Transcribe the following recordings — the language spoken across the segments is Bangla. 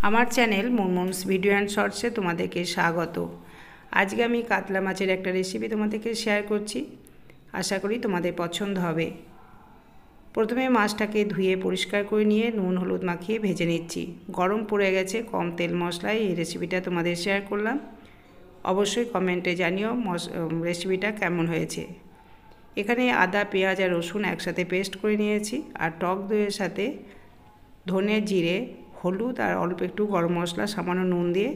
আমার চ্যানেল মুনমুনস ভিডিও অ্যান্ড শর্টসে তোমাদেরকে স্বাগত। আজকে আমি কাতলা মাছের একটা রেসিপি তোমাদেরকে শেয়ার করছি। আশা করি তোমাদের পছন্দ হবে। প্রথমে মাছটাকে ধুয়ে পরিষ্কার করে নিয়ে নুন হলুদ মাখিয়ে ভেজে নিচ্ছি। গরম পড়ে গেছে, কম তেল মশলায় এই রেসিপিটা তোমাদের শেয়ার করলাম। অবশ্যই কমেন্টে জানিও রেসিপিটা কেমন হয়েছে। এখানে আদা, পেঁয়াজ আর রসুন একসাথে পেস্ট করে নিয়েছি, আর টক দইয়ের সাথে ধনে, জিরে, হলুদ আর অল্প একটু গরম মশলা, সামান্য নুন দিয়ে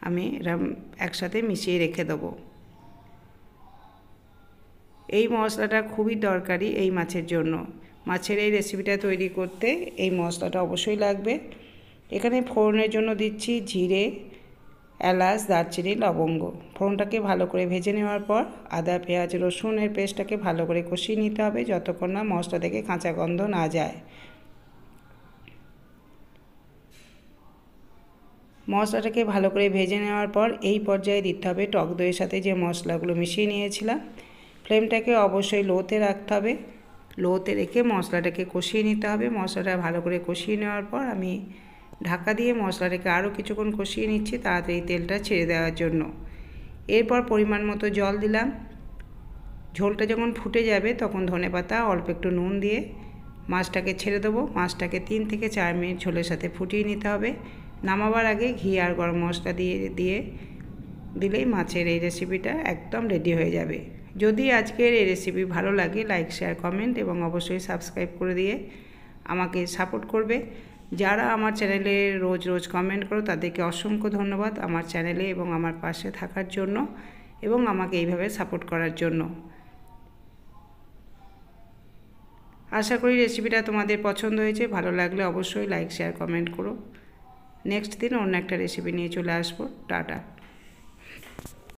আমি এরম একসাথে মিশিয়ে রেখে দেবো। এই মশলাটা খুবই দরকারি এই মাছের জন্য। মাছের এই রেসিপিটা তৈরি করতে এই মশলাটা অবশ্যই লাগবে। এখানে ফোড়নের জন্য দিচ্ছি জিরে, এলাচ, দারচিনি, লবঙ্গ। ফোড়নটাকে ভালো করে ভেজে নেওয়ার পর আদা, পেঁয়াজ, রসুনের পেস্টটাকে ভালো করে কষিয়ে নিতে হবে যতক্ষণ না মশলা থেকে কাঁচা গন্ধ না যায়। মশলাটাকে ভালো করে ভেজে নেওয়ার পর এই পর্যায়ে দিতে হবে টক দইয়ের সাথে যে মশলাগুলো মিশিয়ে নিয়েছিলাম। ফ্লেমটাকে অবশ্যই লোতে রাখতে হবে। লোতে রেখে মশলাটাকে কষিয়ে নিতে হবে। মশলাটা ভালো করে কষিয়ে নেওয়ার পর আমি ঢাকা দিয়ে মশলাটাকে আরও কিছুক্ষণ কষিয়ে নিচ্ছি তাড়াতাড়ি তেলটা ছেড়ে দেওয়ার জন্য। এরপর পরিমাণ মতো জল দিলাম। ঝোলটা যখন ফুটে যাবে তখন ধনেপাতা, অল্প একটু নুন দিয়ে মাছটাকে ছেড়ে দেবো। মাছটাকে 3 থেকে 4 মিনিট ঝোলের সাথে ফুটিয়ে নিতে হবে। নামাবার আগে ঘি আর গরম মশলা দিলেই মাছের এই রেসিপিটা একদম রেডি হয়ে যাবে। যদি আজকের এই রেসিপি ভালো লাগে লাইক, শেয়ার, কমেন্ট এবং অবশ্যই সাবস্ক্রাইব করে দিয়ে আমাকে সাপোর্ট করবে। যারা আমার চ্যানেলে রোজ রোজ কমেন্ট করো তাদেরকে অসংখ্য ধন্যবাদ আমার চ্যানেলে এবং আমার পাশে থাকার জন্য এবং আমাকে এইভাবে সাপোর্ট করার জন্য। আশা করি রেসিপিটা তোমাদের পছন্দ হয়েছে। ভালো লাগলে অবশ্যই লাইক, শেয়ার, কমেন্ট করো। নেক্সট দিন অন্য একটা রেসিপি নিয়ে চলে আসবো। টাটা।